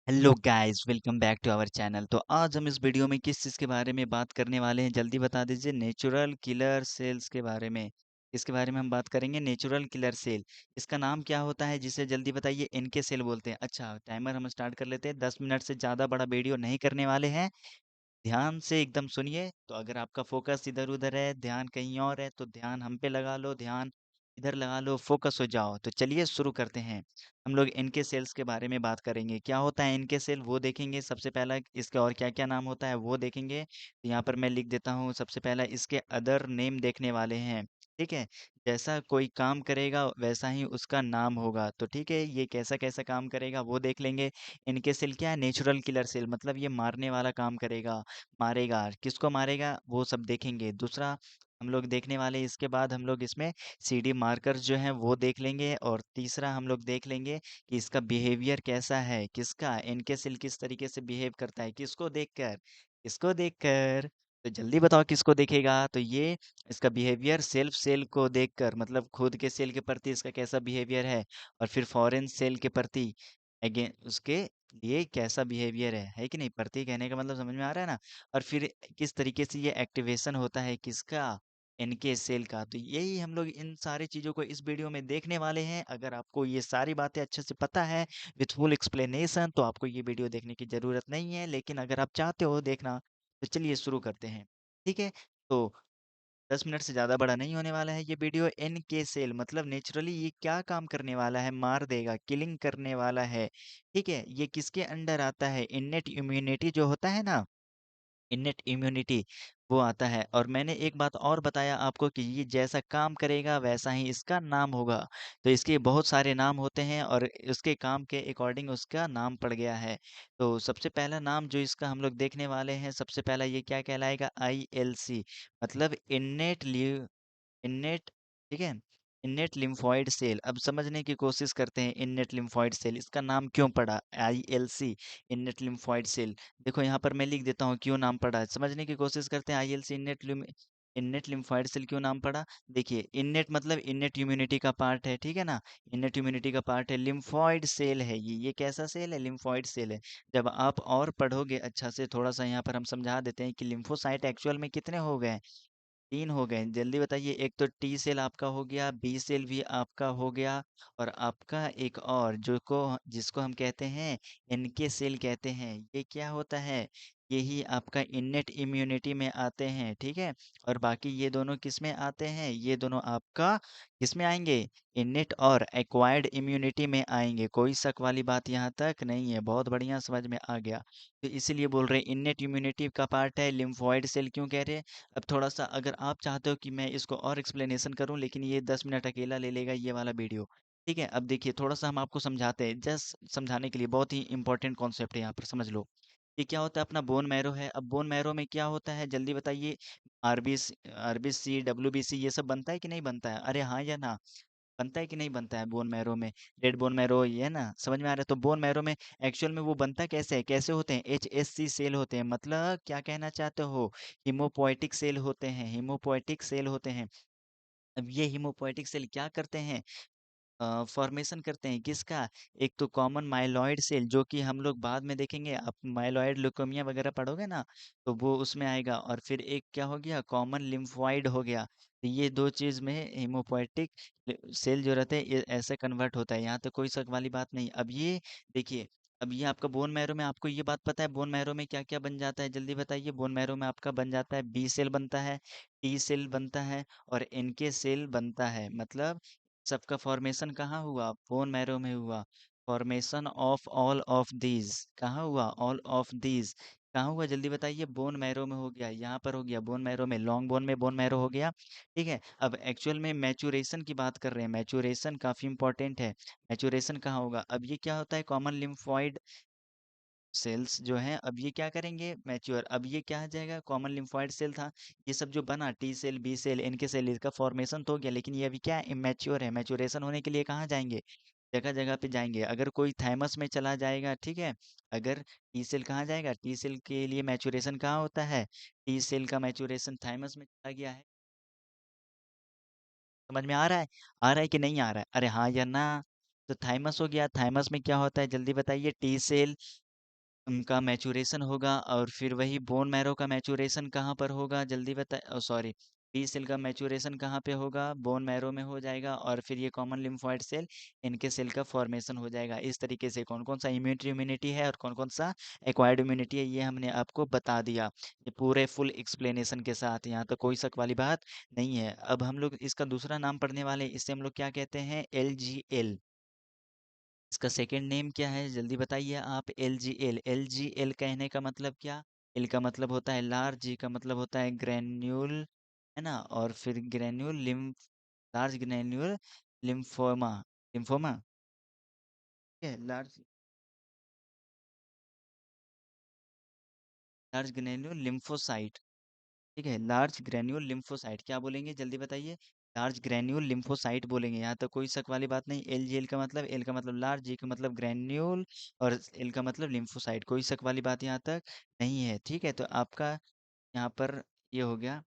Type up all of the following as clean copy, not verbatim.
Hello guys, welcome back to our channel. तो आज हम इस वीडियो में किस चीज़ के बारे में बात करने वाले हैं, जल्दी बता दीजिए। नेचुरल किलर सेल्स के बारे में। इसके बारे में हम बात करेंगे, नेचुरल किलर सेल। इसका नाम क्या होता है, जिसे जल्दी बताइए। इनके सेल बोलते हैं। अच्छा, टाइमर हम स्टार्ट कर लेते हैं। 10 मिनट से ज़्यादा बड़ा वीडियो नहीं करने वाले हैं। ध्यान से एकदम सुनिए। तो अगर आपका फोकस इधर उधर है, ध्यान कहीं और है, तो ध्यान हम पे लगा लो, ध्यान इधर लगा लो, फोकस हो जाओ। तो चलिए शुरू करते हैं। हम लोग इनके सेल्स के बारे में बात करेंगे। क्या होता है इनके सेल, वो देखेंगे सबसे पहला। इसका और क्या क्या नाम होता है वो देखेंगे। तो यहाँ पर मैं लिख देता हूँ। सबसे पहला इसके अदर नेम देखने वाले हैं। ठीक है। जैसा कोई काम करेगा वैसा ही उसका नाम होगा। तो ठीक है, ये कैसा कैसा काम करेगा वो देख लेंगे। इनके सेल क्या है, नेचुरल किलर सेल, मतलब ये मारने वाला काम करेगा। मारेगा, किसको मारेगा वो सब देखेंगे। दूसरा हम लोग देखने वाले, इसके बाद हम लोग इसमें सीडी मार्कर्स जो हैं वो देख लेंगे। और तीसरा हम लोग देख लेंगे कि इसका बिहेवियर कैसा है, किसका इनके सेल किस तरीके से बिहेव करता है, किसको देखकर। तो जल्दी बताओ किसको देखेगा। तो ये इसका बिहेवियर सेल्फ सेल को देखकर, मतलब खुद के सेल के प्रति इसका कैसा बिहेवियर है। और फिर फॉरेन सेल के प्रति अगेन उसके लिए कैसा बिहेवियर है कि नहीं। प्रति कहने का मतलब समझ में आ रहा है ना। और फिर किस तरीके से ये एक्टिवेशन होता है, किसका, इनके सेल का। तो यही हम लोग इन सारी चीज़ों को इस वीडियो में देखने वाले हैं। अगर आपको ये सारी बातें अच्छे से पता है विथ फुल एक्सप्लेनेशन, तो आपको ये वीडियो देखने की ज़रूरत नहीं है। लेकिन अगर आप चाहते हो देखना, तो चलिए शुरू करते हैं। ठीक है। तो 10 मिनट से ज़्यादा बड़ा नहीं होने वाला है ये वीडियो। एनके सेल मतलब नेचुरली ये क्या काम करने वाला है, मार देगा, किलिंग करने वाला है। ठीक है। ये किसके अंडर आता है, इन्नेट इम्यूनिटी जो होता है ना, इनेट इम्यूनिटी वो आता है। और मैंने एक बात और बताया आपको कि ये जैसा काम करेगा वैसा ही इसका नाम होगा। तो इसके बहुत सारे नाम होते हैं और उसके काम के अकॉर्डिंग उसका नाम पड़ गया है। तो सबसे पहला नाम जो इसका हम लोग देखने वाले हैं, सबसे पहला ये क्या कहलाएगा, ILC, मतलब इन्नेट। ठीक है। Innate lymphoid cell. अब समझने की कोशिश करते हैं, इन्नेट लिम्फोइड सेल इसका नाम क्यों पड़ा, ILC, इन्नेट लिम्फोइड सेल। देखो यहाँ पर मैं लिख देता हूँ क्यों नाम पड़ा है, समझने की कोशिश करते हैं। ILC इन्नेट लिम्फोइड सेल क्यों नाम पड़ा। देखिए, इन्नेट मतलब इन्नेट इम्यूनिटी का पार्ट है, ठीक है ना। इन्नेट इम्यूनिटी का पार्ट है, लिम्फोइड सेल है ये कैसा सेल है, लिम्फोइड सेल है। जब आप और पढ़ोगे अच्छा से, थोड़ा सा यहाँ पर हम समझा देते हैं कि लिम्फोसाइट एक्चुअल में कितने हो गए। 3 हो गए। जल्दी बताइए। एक तो टी सेल आपका हो गया, बी सेल भी आपका हो गया, और आपका एक और जो को जिसको हम कहते हैं इनके सेल कहते हैं। ये क्या होता है, यही आपका इन्नेट इम्यूनिटी में आते हैं। ठीक है। और बाकी ये दोनों किस में आते हैं, ये दोनों आपका किस में आएंगे, इन्नेट और एक्वायर्ड इम्यूनिटी में आएंगे। कोई शक वाली बात यहाँ तक नहीं है, बहुत बढ़िया समझ में आ गया। तो इसीलिए बोल रहे हैं इन्नेट इम्यूनिटी का पार्ट है। लिम्फोइड सेल क्यों कह रहे हैं। अब थोड़ा-सा अगर आप चाहते हो कि मैं इसको और एक्सप्लेनेशन करूँ, लेकिन ये 10 मिनट अकेला ले लेगा ये वाला वीडियो। ठीक है। अब देखिए थोड़ा-सा हम आपको समझाते हैं, जस्ट समझाने के लिए। बहुत ही इम्पोर्टेंट कॉन्सेप्ट है यहाँ पर, समझ लो। ये क्या होता है, अपना बोन मैरो है। अब बोन मैरो में क्या होता है जल्दी बताइए। आरबीसी, डब्ल्यूबीसी ये सब बनता है कि नहीं बनता है, अरे हाँ या ना। बनता है कि नहीं बनता है बोन मैरो में। रेड बोन मैरो ये है ना, समझ में आ रहा है। तो बोन मैरो में एक्चुअल में वो बनता कैसे है, कैसे होते हैं, HSC सेल होते हैं। मतलब क्या कहना चाहते हो, हीमोपोएटिक सेल होते हैं, हीमोपोएटिक सेल होते हैं। अब ये हीमोपोएटिक सेल क्या करते हैं, फॉर्मेशन करते हैं किसका, एक तो कॉमन माइलॉइड सेल, जो कि हम लोग बाद में देखेंगे। आप माइलॉइड ल्यूकेमिया वगैरह पढ़ोगे ना, तो वो उसमें आएगा। और फिर एक क्या हो गया, कॉमन लिम्फोइड हो गया। तो ये दो चीज में हीमोपोएटिक सेल जो रहते हैं ये ऐसे कन्वर्ट होता है। यहाँ तो कोई शक वाली बात नहीं। अब ये देखिए, अब ये आपका बोन मैरो में, आपको ये बात पता है बोन मैरो में क्या क्या बन जाता है, जल्दी बताइए। बोन मैरो में आपका बन जाता है, बी सेल बनता है, टी सेल बनता है, और इनके सेल बनता है। मतलब सबका फॉर्मेशन कहाँ हुआ, बोन मैरो में हुआ। Formation of all of these कहाँ हुआ, ऑल ऑफ दीज कहाँ हुआ, जल्दी बताइए। बोन मैरो में हो गया, यहाँ पर हो गया बोन मैरो में, लॉन्ग बोन में बोन मैरो हो गया। ठीक है। अब एक्चुअल में मैचुरेशन की बात कर रहे हैं, मैचुरेशन काफी इंपॉर्टेंट है। मैचुरेशन कहाँ होगा, अब ये क्या होता है, कॉमन लिम्फोइड सेल्स जो हैं, अब ये क्या करेंगे, मैच्योर। अब ये क्या आ जाएगा, कॉमन लिम्फोइड सेल था। ये सब जो बना, टी सेल, बी सेल, इनके सेल, इसका फॉर्मेशन तो हो गया, लेकिन ये अभी क्या है, इमेच्योर है। मैच्योरेशन होने के लिए कहाँ जाएंगे, जगह जगह पे जाएंगे। अगर कोई थाइमस में चला जाएगा, ठीक है। अगर टी सेल कहाँ जाएगा, टी सेल के लिए मैच्योरेशन कहाँ होता है, टी सेल का मैच्योरेशन थाइमस में चला गया है। समझ में आ रहा है कि नहीं आ रहा है, अरे हाँ या ना। तो थाइमस हो गया, थाइमस में क्या होता है जल्दी बताइए, टी सेल उनका मैचुरेशन होगा और फिर वही बोन मैरो का मैचुरेशन कहाँ पर होगा जल्दी बता, सॉरी, बी सेल का मैचुरेशन कहाँ पे होगा, बोन मैरो में हो जाएगा और फिर ये कॉमन लिम्फोइड सेल, इनके सेल का फॉर्मेशन हो जाएगा। इस तरीके से कौन कौन सा इम्यूनिटी इम्यूनिटी है और कौन कौन सा एक्वायर्ड इम्यूनिटी है ये हमने आपको बता दिया, ये पूरे फुल एक्सप्लेनेशन के साथ। यहाँ तो कोई शक वाली बात नहीं है। अब हम लोग इसका दूसरा नाम पढ़ने वाले हैं, इसे हम लोग क्या कहते हैं, LGL। इसका सेकंड नेम क्या है जल्दी बताइए आप, LGL। LGL कहने का मतलब क्या, एल का मतलब होता है लार्ज, जी का मतलब होता है ग्रैन्यूल, है ना, और फिर granule lymph, large granule lymphoma, lymphoma, ठीक है, लार्ज, लार्ज ग्रैन्यूल लिम्फोसाइट, ठीक है, लार्ज ग्रैन्यूल लिम्फोसाइट क्या बोलेंगे जल्दी बताइए, लार्ज ग्रैन्यूल लिम्फोसाइट बोलेंगे। यहाँ तो कोई शक वाली बात नहीं। LGL का मतलब, एल का मतलब लार्ज, जी का मतलब ग्रैन्यूल और एल का मतलब लिम्फोसाइट, कोई शक वाली बात यहाँ तक नहीं है। ठीक है, तो आपका यहाँ पर ये हो गया।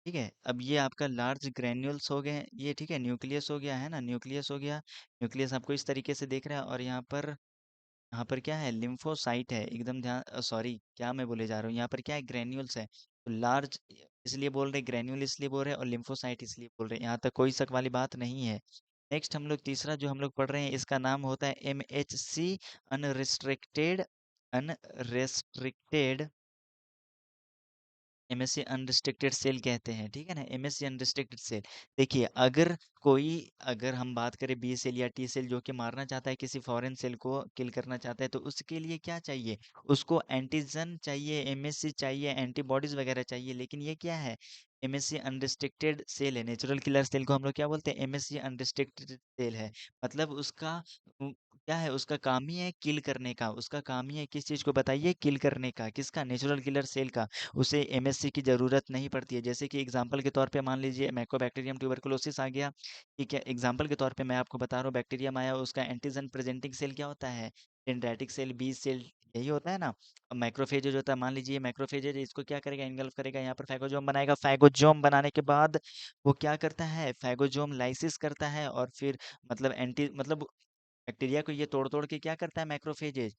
ठीक है, अब ये आपका लार्ज ग्रैन्यूल्स हो गए हैं ये, ठीक है, न्यूक्लियस हो गया है ना, न्यूक्लियस हो गया, न्यूक्लियस आपको इस तरीके से देख रहा है। और यहाँ पर क्या है, लिम्फोसाइट है, एकदम ध्यान, सॉरी क्या मैं बोले जा रहा हूँ, यहाँ पर क्या है, ग्रैन्यूल्स है, तो लार्ज इसलिए बोल रहे, ग्रैन्यूल इसलिए बोल रहे हैं और लिम्फोसाइट इसलिए बोल रहे हैं, यहाँ तक कोई शक वाली बात नहीं है। नेक्स्ट हम लोग तीसरा जो हम लोग पढ़ रहे हैं इसका नाम होता है MHC, unrestricted, unrestricted, MSC unrestricted cell कहते हैं, ठीक है ना, MSC अनरिस्ट्रिक्टेड सेल। देखिए अगर कोई, अगर हम बात करें बी सेल या टी सेल जो कि मारना चाहता है किसी फॉरेन सेल को, किल करना चाहता है, तो उसके लिए क्या चाहिए, उसको एंटीजन चाहिए, MSC चाहिए, एंटीबॉडीज वगैरह चाहिए। लेकिन ये क्या है, MSC अनरिस्ट्रिक्टेड सेल है, नेचुरल किलर सेल को हम लोग क्या बोलते हैं, MSC अनरिस्ट्रिक्टेड सेल है। मतलब उसका क्या है, उसका काम ही है किल करने का, उसका काम ही है किस चीज को बताइए, किल करने का, किसका, नेचुरल किलर सेल का। उसे MSC की ज़रूरत नहीं पड़ती है। जैसे कि एग्जाम्पल के तौर पे मान लीजिए माइकोबैक्टीरियम ट्यूबरकुलोसिस आ गया, ठीक है, एग्जाम्पल के तौर पे मैं आपको बता रहा हूँ, बैक्टीरियम आया, उसका एंटीजन प्रेजेंटिंग सेल क्या होता है, डेंड्राइटिक सेल, बी सेल, यही होता है ना। अब मैक्रोफेज जो होता है, मान लीजिए मैक्रोफेज इसको क्या करेगा, इनगल्फ करेगा, यहाँ पर फैगोजोम बनाएगा, फैगोजोम बनाने के बाद वो क्या करता है, फैगोजोम लाइसिस करता है और फिर मतलब एंटी मतलब बैक्टीरिया को ये तोड़ तोड़ के क्या करता है मैक्रोफेजेज,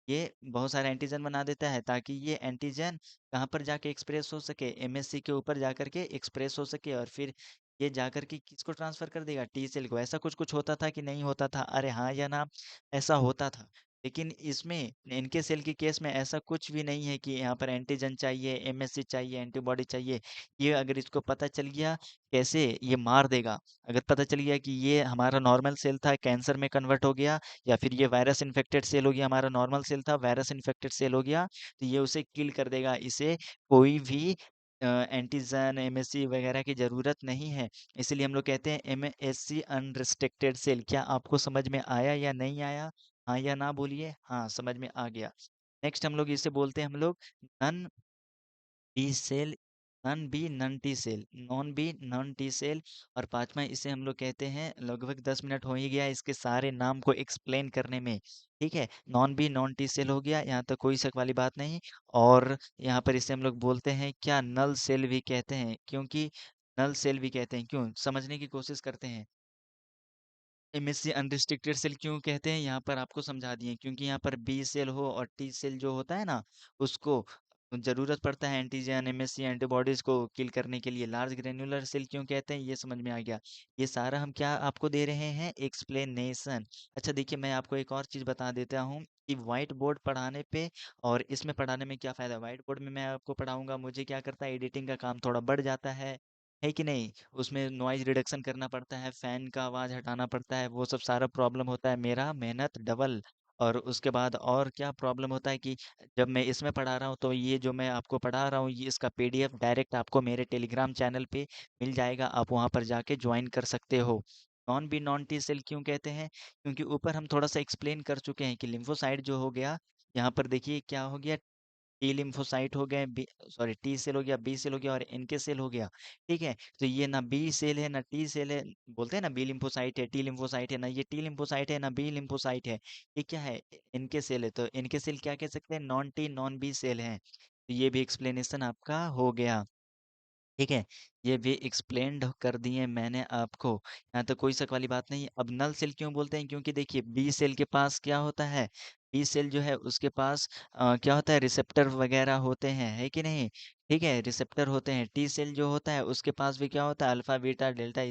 ये बहुत सारे एंटीजन बना देता है ताकि ये एंटीजन कहाँ पर जाके एक्सप्रेस हो सके, MSC के ऊपर जाकर के एक्सप्रेस हो सके और फिर ये जाकर के किसको ट्रांसफर कर देगा, टी सेल को। ऐसा कुछ कुछ होता था कि नहीं होता था, अरे हाँ या ना, ऐसा होता था। लेकिन इसमें इनके सेल के केस में ऐसा कुछ भी नहीं है कि यहाँ पर एंटीजन चाहिए, MSC चाहिए, एंटीबॉडी चाहिए। ये अगर इसको पता चल गया कैसे ये मार देगा, अगर पता चल गया कि ये हमारा नॉर्मल सेल था कैंसर में कन्वर्ट हो गया, या फिर ये वायरस इन्फेक्टेड सेल हो गया, हमारा नॉर्मल सेल था वायरस इन्फेक्टेड सेल हो गया, तो ये उसे किल कर देगा। इसे कोई भी एंटीजन, MSC वगैरह की जरूरत नहीं है। इसलिए हम लोग कहते हैं MSC अनरिस्ट्रिक्टेड सेल। क्या आपको समझ में आया या नहीं आया, हाँ या ना बोलिए, हाँ समझ में आ गया। नेक्स्ट हम लोग इसे बोलते हैं हम लोग non B cell, non B non T cell, non B non T cell. और पांचवा इसे हम लोग कहते हैं, लगभग 10 मिनट हो ही गया इसके सारे नाम को एक्सप्लेन करने में, ठीक है, non B non T cell हो गया, यहाँ तक कोई शक वाली बात नहीं। और यहाँ पर इसे हम लोग बोलते हैं क्या, नल सेल भी कहते हैं, क्योंकि नल सेल भी कहते हैं, क्यों, समझने की कोशिश करते हैं। MSC अनरिस्ट्रिक्टेड सेल क्यों कहते हैं, यहाँ पर आपको समझा दिए, क्योंकि यहाँ पर बी सेल हो और टी सेल जो होता है ना, उसको जरूरत पड़ता है एंटीजन, MSC एंटीबॉडीज को किल करने के लिए। लार्ज ग्रेन्युलर सेल क्यों कहते हैं, ये समझ में आ गया। ये सारा हम क्या आपको दे रहे हैं, एक्सप्लेनेशन। अच्छा देखिए, मैं आपको एक और चीज बता देता हूँ कि व्हाइट बोर्ड पढ़ाने पे और इसमें पढ़ाने में क्या फायदा है। व्हाइट बोर्ड में मैं आपको पढ़ाऊंगा, मुझे क्या करता है, एडिटिंग का काम थोड़ा बढ़ जाता है कि नहीं, उसमें नॉइज रिडक्शन करना पड़ता है, फैन का आवाज हटाना पड़ता है, वो सब सारा प्रॉब्लम होता है, मेरा मेहनत डबल। और उसके बाद और क्या प्रॉब्लम होता है कि जब मैं इसमें पढ़ा रहा हूँ तो ये जो मैं आपको पढ़ा रहा हूँ ये इसका PDF डायरेक्ट आपको मेरे टेलीग्राम चैनल पे मिल जाएगा, आप वहाँ पर जाके ज्वाइन कर सकते हो। Non B non T cell क्यों कहते हैं, क्योंकि ऊपर हम थोड़ा सा एक्सप्लेन कर चुके हैं कि लिम्फोसाइट जो हो गया, यहाँ पर देखिए क्या हो गया, टी लिम्फोसाइट हो गए, बी सॉरी टी सेल हो गया, बी सेल हो गया और NK सेल हो गया, ठीक है। तो ये ना बी सेल है ना टी सेल है, बोलते हैं ना बी लिम्फोसाइट है टी लिम्फोसाइट है, ना ये टी लिम्फोसाइट है ना बी लिम्फोसाइट है, ये क्या है, NK सेल है। तो NK सेल क्या कह सकते हैं, non T non B cell है। तो ये भी एक्सप्लेनेशन आपका हो गया, ठीक है, ये भी एक्सप्लेन्ड कर दिए मैंने आपको, यहाँ तो कोई शक वाली बात नहीं। अब नल सेल क्यों बोलते हैं, क्योंकि देखिए बी सेल के पास क्या होता है, टी सेल जो है उसके पास क्या होता है, रिसेप्टर वगैरह होते हैं, है कि नहीं? ठीक है, रिसेप्टर होते हैं। टी सेल जो होता है उसके पास भी क्या होता है, अल्फा बीटा डेल्टा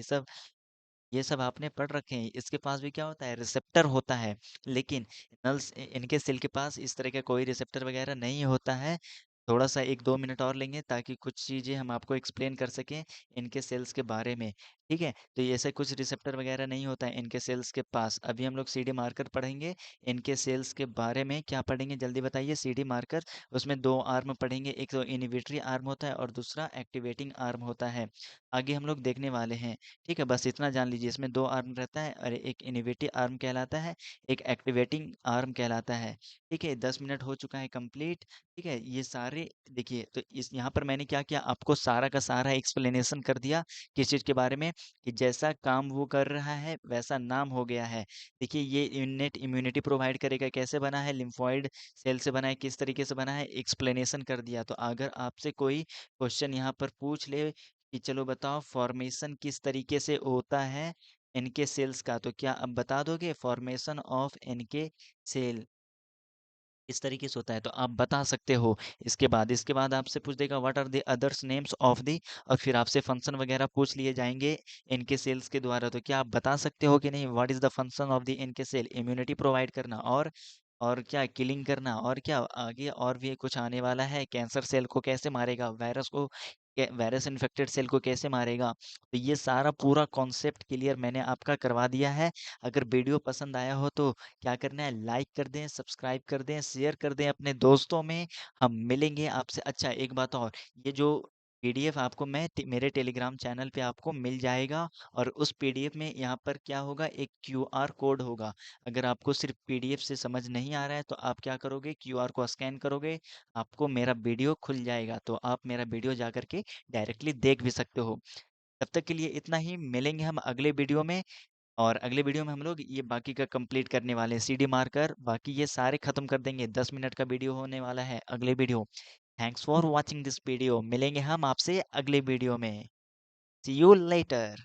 ये सब आपने पढ़ रखे हैं। इसके पास भी क्या होता है, रिसेप्टर होता है। लेकिन इनके सेल के पास इस तरह का कोई रिसेप्टर वगैरह नहीं होता है। थोड़ा सा 1-2 मिनट और लेंगे ताकि कुछ चीज़ें हम आपको एक्सप्लेन कर सकें इनके सेल्स के बारे में। ठीक है, तो ये ऐसे कुछ रिसेप्टर वगैरह नहीं होता है इनके सेल्स के पास। अभी हम लोग सीडी मार्कर पढ़ेंगे। इनके सेल्स के बारे में क्या पढ़ेंगे, जल्दी बताइए। सीडी मार्कर, उसमें दो आर्म पढ़ेंगे, एक तो इनिबिटरी आर्म होता है और दूसरा एक्टिवेटिंग आर्म होता है। आगे हम लोग देखने वाले हैं। ठीक है, बस इतना जान लीजिए, इसमें दो आर्म रहता है और एक इनिवेटिव आर्म कहलाता है, एक एक्टिवेटिंग आर्म कहलाता है। ठीक है, 10 मिनट हो चुका है कंप्लीट। ठीक है, ये सारे देखिए, तो इस यहाँ पर मैंने क्या किया, आपको सारा का सारा एक्सप्लेनेशन कर दिया किस चीज़ के बारे में, कि जैसा काम वो कर रहा है वैसा नाम हो गया है। देखिए, ये इननेट इम्यूनिटी प्रोवाइड करेगा, कैसे बना है, लिम्फोइड सेल से बना है, किस तरीके से बना है, एक्सप्लेनेशन कर दिया। तो अगर आपसे कोई क्वेश्चन यहाँ पर पूछ ले कि चलो बताओ फॉर्मेशन किस तरीके से होता है एनके सेल्स का, तो क्या आप बता दोगे फॉर्मेशन ऑफ एनके सेल इस तरीके से होता है, तो आप बता सकते हो। इसके बाद आपसे पूछ देगा what are the others names of the, और फिर आपसे फंक्शन वगैरह पूछ लिए जाएंगे इनके सेल्स के द्वारा। तो क्या आप बता सकते हो कि नहीं, what is the function of the इनके सेल, इम्यूनिटी प्रोवाइड करना, और क्या, किलिंग करना, और क्या आगे और भी कुछ आने वाला है, कैंसर सेल को कैसे मारेगा, वायरस इन्फेक्टेड सेल को कैसे मारेगा। तो ये सारा पूरा कॉन्सेप्ट क्लियर मैंने आपका करवा दिया है। अगर वीडियो पसंद आया हो तो क्या करना है, लाइक कर दें, सब्सक्राइब कर दें, शेयर कर दें अपने दोस्तों में। हम मिलेंगे आपसे। अच्छा, एक बात और, ये जो पीडीएफ आपको मेरे टेलीग्राम चैनल पे आपको मिल जाएगा, और उस पीडीएफ में यहाँ पर क्या होगा, एक क्यूआर कोड होगा। अगर आपको सिर्फ पीडीएफ से समझ नहीं आ रहा है तो आप क्या करोगे, क्यूआर को स्कैन करोगे, आपको मेरा वीडियो खुल जाएगा, तो आप मेरा वीडियो जा करके डायरेक्टली देख भी सकते हो। तब तक के लिए इतना ही, मिलेंगे हम अगले वीडियो में। और अगले वीडियो में हम लोग ये बाकी का कंप्लीट करने वाले हैं, सीडी मार्कर बाकी ये सारे खत्म कर देंगे। 10 मिनट का वीडियो होने वाला है अगले video. Thanks for watching this video, मिलेंगे हम आपसे अगले वीडियो में। सी यू लेटर।